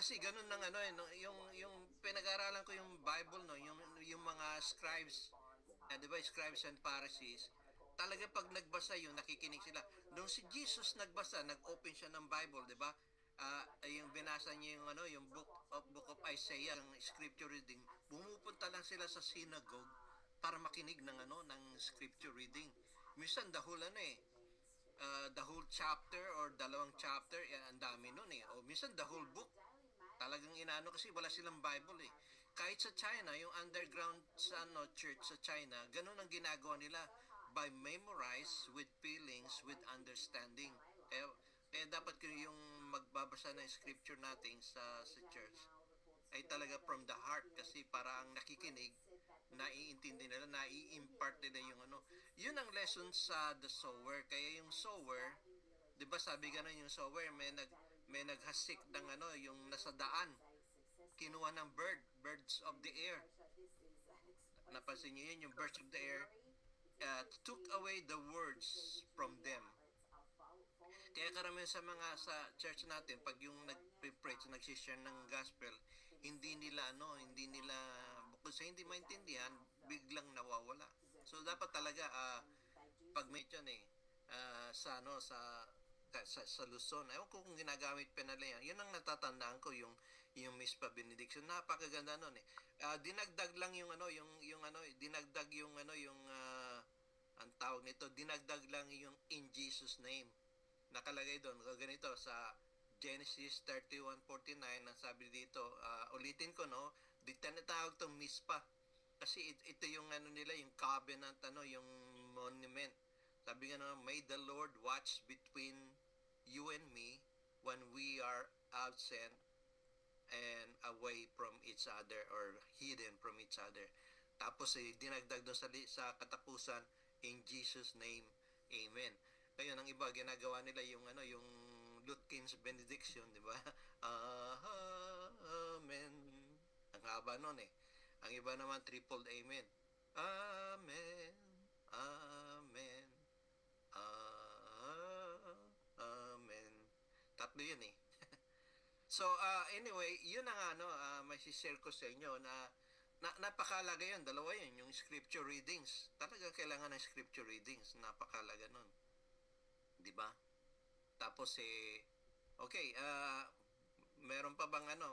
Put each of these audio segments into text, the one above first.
kasi ganun ng ano no, yung pinag-aralan ko yung Bible no, yung mga scribes, 'di ba, scribes and Pharisees, talaga pag nagbasa yun, nakikinig sila. Nung si Jesus nagbasa, nag-open siya ng Bible, 'di ba? Yung binasa niya yung ano, yung book of Isaiah, yung scripture reading, pumupunta lang sila sa synagogue para makinig ng ano, ng scripture reading. Minsan dahil ano the whole chapter or dalawang chapter, ang dami nun O minsan the whole book. Talagang inaano kasi wala silang Bible Kahit sa China, yung underground sa ano, church sa China, ganun ang ginagawa nila by memorize with feelings, with understanding. Kaya dapat yung magbabasa ng scripture natin sa church ay talaga from the heart kasi para ang nakikinig naiintindi nila, nai-impart nila yung ano. Yun ang lesson sa the sower. Kaya yung sower, 'di ba sabi ganun yung sower, may naghasik ng ano, yung nasa daan, kinuha ng birds of the air. Napansin niyo yun, yung birds of the air took away the words from them. Kaya karamihan sa mga sa church natin, pag yung nag-preach, nag-share ng gospel, hindi nila bukod sa hindi maintindihan, biglang nawawala. So dapat talaga pag may yun sa ano sa Luzon. Ewan ko kung ginagamit pa nila yan. Yun ang natatandaan ko yung Mispa Benediction. Napakaganda nun dinagdag lang yung ano yung ano dinagdag yung ano yung ang tawag nito dinagdag lang yung in Jesus name. Nakalagay doon ganito sa Genesis 31:49 ang sabi dito ulitin ko no tinatawag tong Mispa kasi ito yung ano nila yung covenant ano yung monument sabi nga no may the Lord watch between you and me when we are absent and away from each other or hidden from each other tapos dinagdag doon sa katapusan in Jesus name amen. Ngayon ang iba ginagawa nila yung ano yung Lutkins benediction, di ba? Amen. Ang haba noon Ang iba naman triple amen. Amen. Amen. Amen. Tatlo yun So anyway, yun ang ano may share ko sa inyo na napakalaga yun, dalawa yun, yung scripture readings. Talaga kailangan ng scripture readings, napakalaga nun. 'Di ba? Tapos okay, meron pa bang ano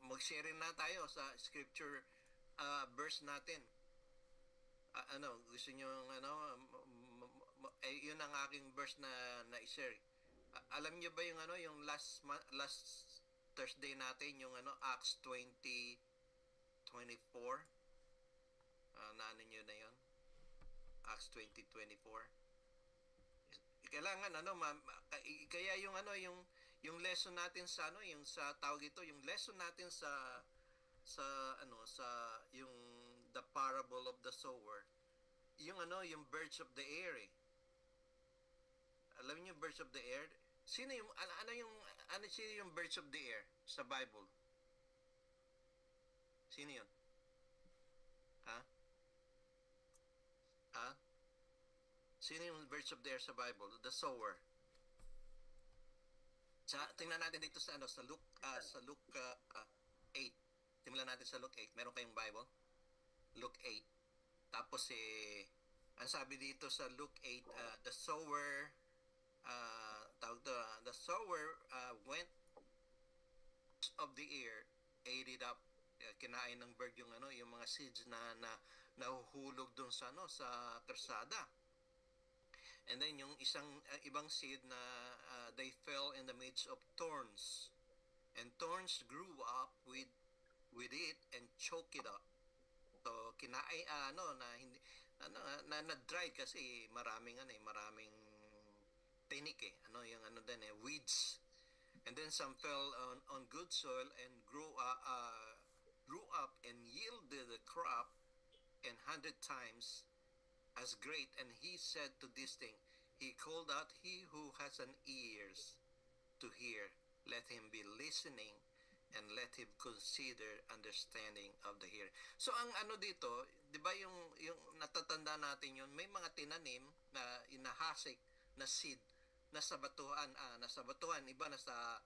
mag-share na tayo sa scripture verse natin. Ano, gusto niyo ano yun ang aking verse na i-share. Alam niyo ba yung ano, yung last Thursday natin yung ano Acts 20:24? Naano niyo na 'yon? Acts 20:24. Kailangan ano kaya yung ano yung lesson natin sa ano yung sa tawag ito yung lesson natin sa ano sa yung the parable of the sower yung ano yung birds of the air alam niyo birds of the air sino yung sino yung birds of the air sa Bible sino yun ha ha sino yung birds of the air sa Bible the sower. Tingnan natin dito sa ano sa Luke 8. Tingnan natin sa Luke 8. Meron kayong Bible? Luke 8. Tapos ang sabi dito sa Luke 8, the sower the sower went of the air, ate it up. Kinain ng bird yung ano, yung mga seeds na nahuhulog doon sa ano sa kalsada. And then yung ibang seed na they fell in the midst of thorns. And thorns grew up with it and choked it up. So kinain na hindi na dry kasi maraming tinik yung ano din weeds. And then some fell on good soil and grew up and yielded the crop 100 times as great. And he said to this thing, he called out, he who has an ears to hear, let him be listening and let him consider understanding of the hearer. So ang ano dito, 'di ba yung natatanda natin yun, may mga tinanim na inahasik na seed nasa batuhan, iba na sa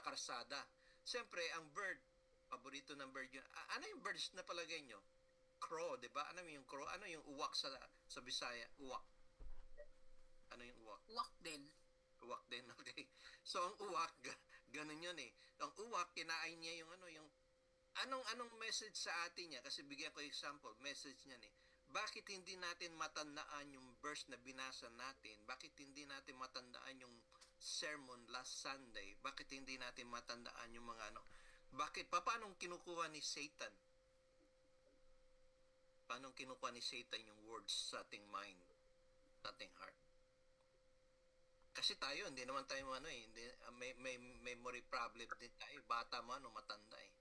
kalsada. Siyempre, ang bird, paborito ng bird yun. Ano yung birds na palagay nyo? Crow, di ba? Ano yung crow? Ano yung uwak sa Bisaya? Uwak. Ano yung uwak? Uwak din. Uwak din, okay. So, ang uwak, ganun yun eh. Ang uwak, kinain niya yung ano, yung anong message sa atin niya? Kasi bigyan ko example, message niya eh. Bakit hindi natin matandaan yung verse na binasa natin? Bakit hindi natin matandaan yung sermon last Sunday? Bakit hindi natin matandaan yung mga ano? Bakit? Paano kinukuha ni Satan? Paano kinukuha ni Satan yung words sa ating mind, sa ating heart? Kasi tayo, hindi naman tayo ano eh, hindi, may memory problem din tayo. Bata mo ano, matanda eh.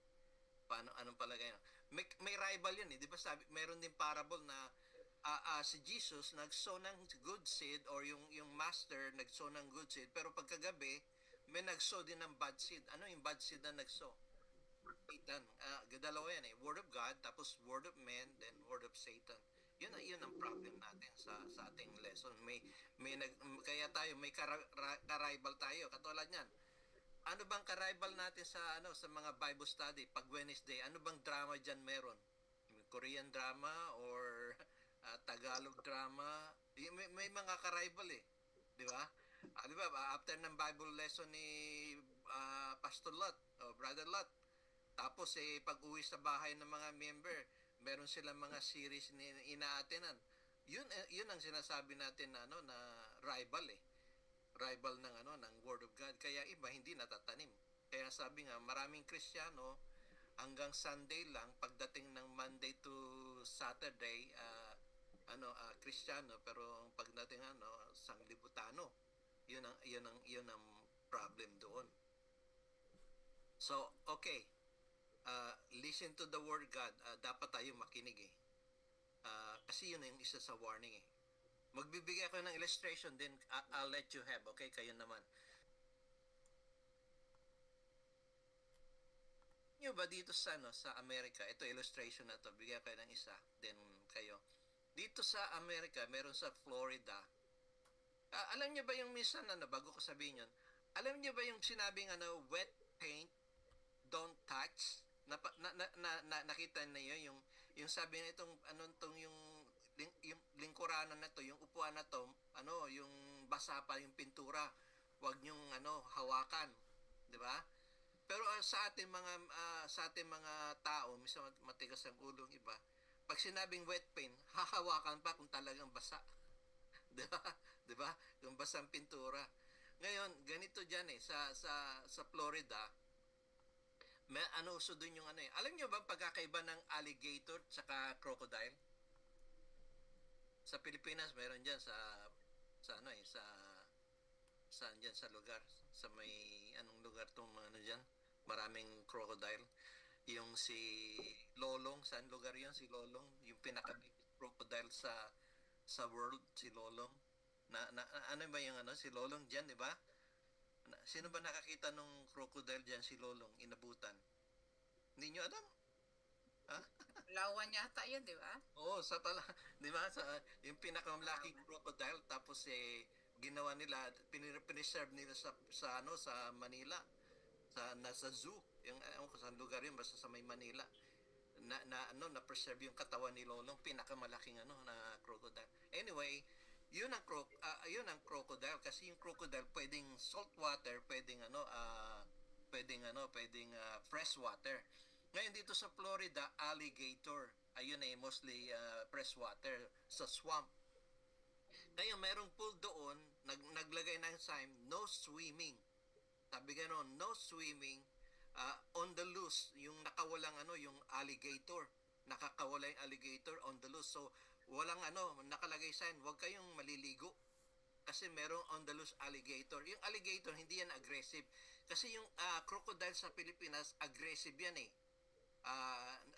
Paano, anong palagay na? May rival yun eh. Di ba sabi, meron din parable na si Jesus nagsow ng good seed or yung master nagsow ng good seed pero pagkagabi may nagsow din ng bad seed. Ano yung bad seed na nagsow? Satan. Dalawa yan eh. Word of God, tapos word of man, then word of Satan. Yun ang problem natin sa ating lesson. Kaya tayo may ka-rival tayo. Katulad niyan. Ano bang ka-rival natin sa sa mga Bible study pag Wednesday? Ano bang drama diyan meron? Korean drama or Tagalog drama? May mga ka-rival eh. Di ba? Di ba? After ng Bible lesson ni Pastor Lot, o Brother Lot, tapos pag-uwi sa bahay ng mga member, meron silang mga series ni inaatinan. Yun ang sinasabi natin na ano na rival eh. Rival ng ng Word of God. Kaya iba hindi natatanim. Kaya sabi nga maraming Kristiyano hanggang Sunday lang pagdating ng Monday to Saturday Kristiyano pero pagdating sanglibutano. Yun ang problem doon. So, okay. Listen to the word God. Dapat tayo makinig eh. Kasi yun yung isa sa warning eh. Magbibigay ako ng illustration then I'll let you have. Okay, kayo naman. Nyo ba dito sa Amerika, ito illustration na to, bigyan kayo ng isa, then kayo. Dito sa Amerika, meron sa Florida. Alam niyo ba yung minsan bago ko sabihin yun, alam niyo ba yung sinabing wet paint, don't touch? Nakita niyo yung sabi nitong tong yung lingkuranan na to, yung upuan na to, yung basa pa yung pintura. Huwag niyong hawakan, 'di ba? Pero sa ating mga tao, minsan matigas ang ulong iba. Pag sinabing wet paint, hahawakan pa kung talagang basa. 'Di ba? 'Di ba? Kung basa ang pintura. Ngayon, ganito diyan sa Florida, may uso doon yung Alam niyo ba pagkakaiba ng alligator at crocodile? Sa Pilipinas meron diyan sa saan diyan sa lugar, sa may anong lugar tong diyan? Maraming crocodile. Yung si Lolong, saan lugar yun? Si Lolong, yung pinaka crocodile sa world, si Lolong. Ano ba yung si Lolong diyan, di ba? Sino ba nakakita nung crocodile diyan, si Lolong, inabutan? Hindi nyo alam? Ha? Lawan yata yun, di ba? Oo, sa pala, di ba? Yung pinakamalaking crocodile, tapos ginawa nila, preserve nila sa Manila, nasa zoo, yung ko sa lugar yun, basta sa may Manila. Na preserve yung katawan ni Lolong, pinakamalaking na crocodile. Anyway, yun ang crocodile kasi yung crocodile pwedeng salt water, pwedeng fresh water. Ngayon dito sa Florida, alligator. Ayun mostly fresh water sa swamp. Ngayon merong pool doon, naglagay ng sign, no swimming. Sabi gano'n, no swimming on the loose, yung nakawalang yung alligator. Nakakawala yung alligator on the loose. So, walang nakalagay sign, huwag kayong maliligo. Kasi merong on the loose alligator. Yung alligator, hindi yan aggressive. Kasi yung crocodile sa Pilipinas, aggressive yan eh.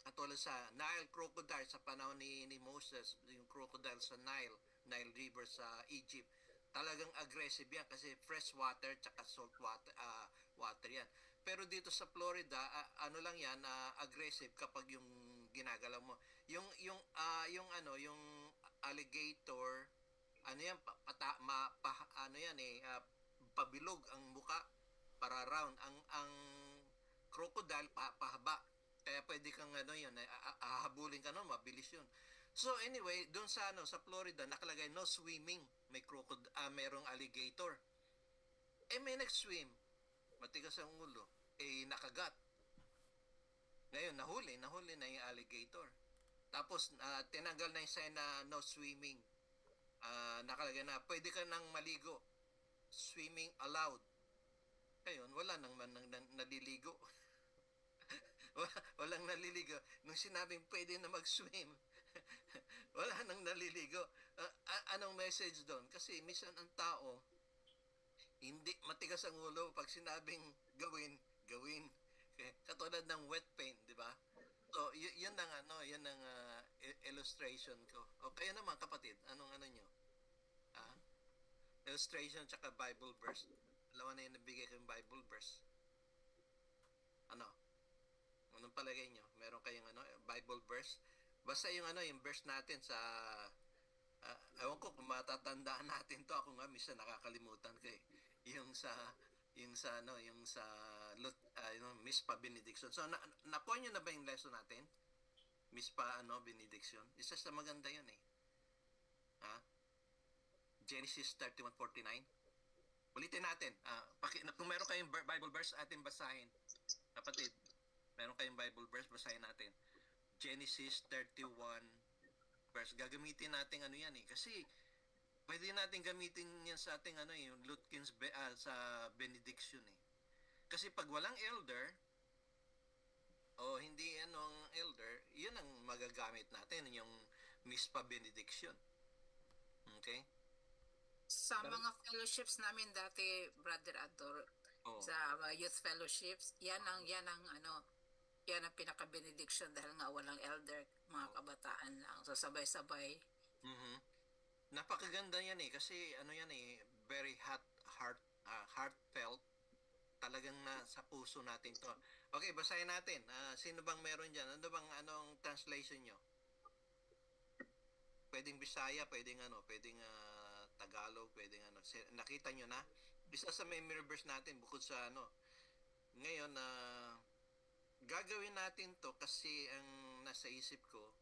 Katulad sa Nile crocodile sa panahon ni Moses, yung crocodile sa Nile River sa Egypt, talagang aggressive yan kasi fresh water tsaka salt water yan. Pero dito sa Florida, lang yan, aggressive kapag yung ginagalaw mo. Yung alligator, yan, pabilog ang muka para round. Ang grupo dahil pahaba. Kaya pwede kang ano yun, ahabulin ka nun, mabilis yun. So anyway, doon sa ano sa Florida nakalagay no swimming. May merong alligator. May nag-swim. Matigas ang ulo. Nakagat. Ngayon nahuli na yung alligator. Tapos tinanggal na yung sign na no swimming. Nakalagay na pwede ka nang maligo. Swimming allowed. Ngayon wala nang naliligo. Walang naliligo. Nung sinabing pwede na mag-swim, wala nang naliligo. Anong message doon? Kasi minsan ang tao, hindi matigas ang ulo pag sinabing gawin, gawin. Katulad ng wet paint, di ba? So, yun ang yun ang illustration ko. O kayo naman kapatid, anong ano nyo? Ah? Illustration tsaka Bible verse. Dalawa na yung nabigay ko yung Bible verse. Ano? Anong palagay nyo? Meron kayong Bible verse? Basta yung yung verse natin sa ewan ko kung matatandaan natin to. Ako nga minsan nakakalimutan ko eh. Yung sa Mispa Benediction. So nakuha nyo na ba yung lesson natin? Mispa Benediction. Isa sa maganda yun eh. Genesis 31:49. Ulitin natin. Kung meron kayong Bible verse atin basahin. Kapatid, meron kayong Bible verse, basahin natin. Genesis 31 verse. Gagamitin natin yan eh. Kasi pwede natin gamitin yan sa ating yung Lutkins sa benediction eh. Kasi pag walang elder o hindi elder, yun ang magagamit natin, yung Mispa Benediction. Okay? Sa mga fellowships namin dati, Brother Ador, sa youth fellowships, yan ang pinaka-benediction dahil nga walang elder, mga kabataan lang. So sabay-sabay. Mm-hmm. Napakaganda yan eh kasi yan eh very heartfelt. Talagang sa puso natin to. Okay, basahin natin. Sino bang meron diyan? Anong translation nyo? Pwedeng Bisaya, pwedeng Tagalog, pwedeng nakita nyo na? Isa sa memory verse natin bukod sa ngayon gagawin natin to kasi ang nasa isip ko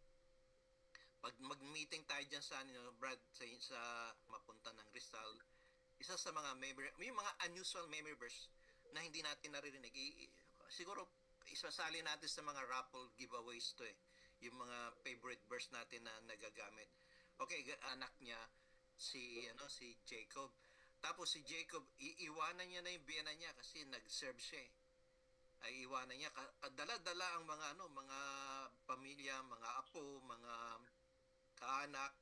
pag mag-meeting tayo dyan sa Brad sa mapunta ng Rizal, isa sa mga may mga unusual memory verse na hindi natin naririnig. Siguro isasali natin sa mga raffle giveaways to eh. Yung mga favorite verse natin na nagagamit. Okay, anak niya si Jacob. Tapos si Jacob iiwanan niya na yung biyena niya kasi nag-serve siya eh. Ay iwanan niya dala-dala ang mga mga pamilya, mga apo, mga kaanak.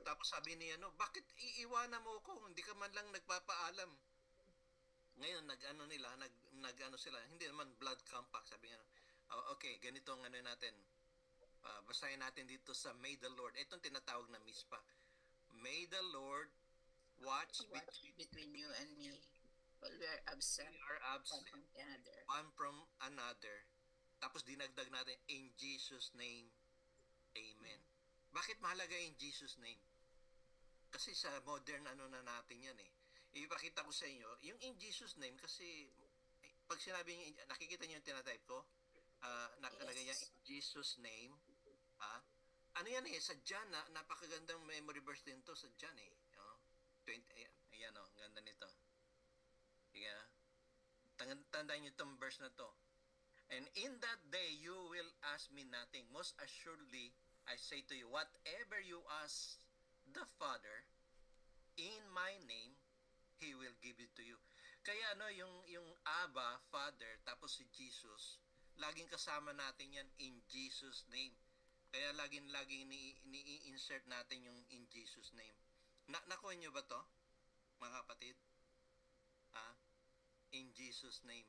Tapos sabi niya bakit iiwanan mo ko? Hindi ka man lang nagpapaalam. Ngayon nag sila, hindi naman blood compact, sabi niya. Okay, ganito ang natin. Basahin natin dito sa May the Lord. Itong tinatawag na mispa. May the Lord watch between you and me. While we are absent, one from another. Tapos dinagdag natin, in Jesus' name, Amen. Bakit mahalaga in Jesus' name? Kasi sa modern na natin yan eh. Ipakita ko sa inyo, yung in Jesus' name, kasi pag sinabi niyo, nakikita niyo yung tinatype ko, nakalagay niya in Jesus' name, ano yan eh, sa John, napakagandang memory verse din to sa John eh. 20, ayan ang ganda nito. Tandaan niyo itong verse na to. And in that day, you will ask me nothing. Most assuredly, I say to you, whatever you ask the Father in my name, He will give it to you. Kaya yung Abba, Father, tapos si Jesus, laging kasama natin yan in Jesus' name. Kaya laging ni-insert natin yung in Jesus' name. Nakuha niyo ba to, mga kapatid? In Jesus' name.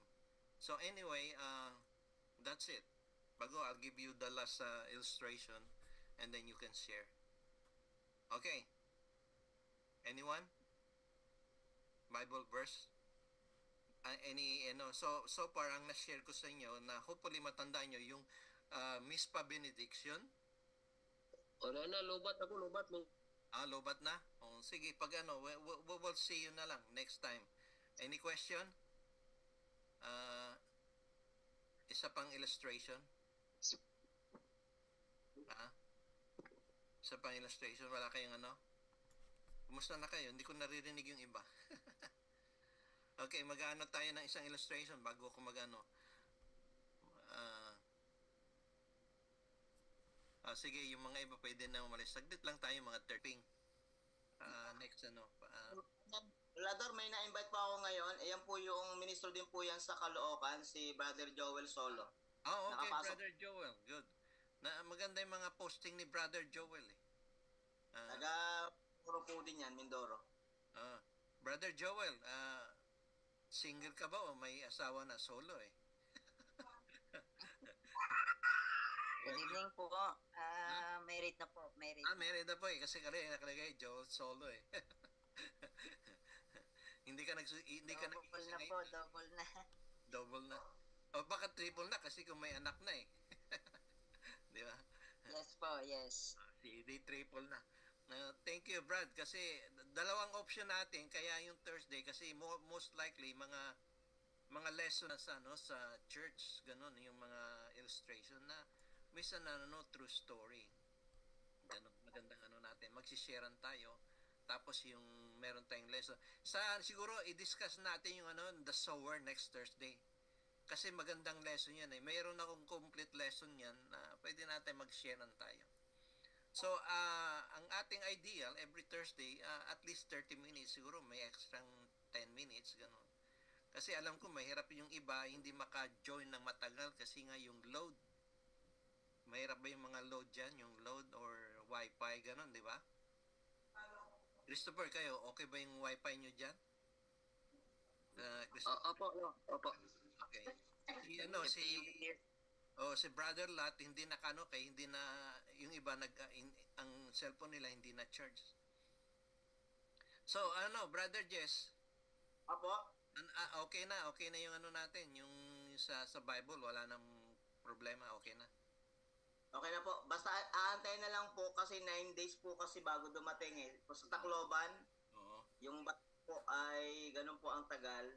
So anyway, that's it. Bago, I'll give you the last illustration and then you can share. Okay. Anyone? Bible verse? So far ang na-share ko sa inyo na hopefully matandaan nyo yung Mispa Benediction. Wala na, lobat ako. Lobat na? Sige, pag we'll see you na lang next time. Any question? isa pang illustration? Ha? Isa pang illustration? Wala kayong ano? Kumusta na kayo? Hindi ko naririnig yung iba. Okay, mag-ano tayo ng isang illustration bago ako mag-ano. Sige, yung mga iba pwede na umalis. Saglit lang tayo mga terping. Next ano. Lador, may na-invite pa ako ngayon. Ayan po yung ministro din po yan sa Caloocan, si Brother Joel Solo. Okay, Nakapasok. Brother Joel. Good. Maganda yung mga posting ni Brother Joel eh. Taga Mindoro po din yan, Mindoro. Brother Joel, single ka ba o may asawa na solo eh? Good evening po. Married na po. Married. Married na po eh. Kasi nakalagay Joel solo eh. hindi ka Double na po. Double na. Double na. O baka triple na kasi kung may anak na eh. Di ba? Yes po. Yes. Di triple na. Thank you Brad kasi dalawang option natin kaya yung Thursday kasi most likely mga lesson sa church ganun yung mga illustration na minsan true story ganun magandang natin magsisharean tayo tapos yung meron tayong lesson siguro i-discuss natin yung the sower next Thursday kasi magandang lesson yan eh mayroon akong complete lesson yan na pwede natin mag-sharean tayo. So, ang ating ideal, every Thursday, at least 30 minutes, siguro may extra 10 minutes, gano'n. Kasi alam ko, mahirap yung iba, hindi maka-join ng matagal kasi nga yung load. Mahirap ba yung mga load dyan, yung load or wifi, gano'n, di ba? Christopher, kayo, okay ba yung wifi nyo dyan? Opo. Okay. Si Brother Lot hindi na kay hindi na yung iba ang cellphone nila hindi na charge. So Brother Jess. Apo? Okay na yung natin, yung sa Bible wala nang problema, okay na. Okay na po. Basta aantayin na lang po kasi 9 days po kasi bago dumating eh. Sa Tacloban, Oo. yung po ay ganun po ang tagal.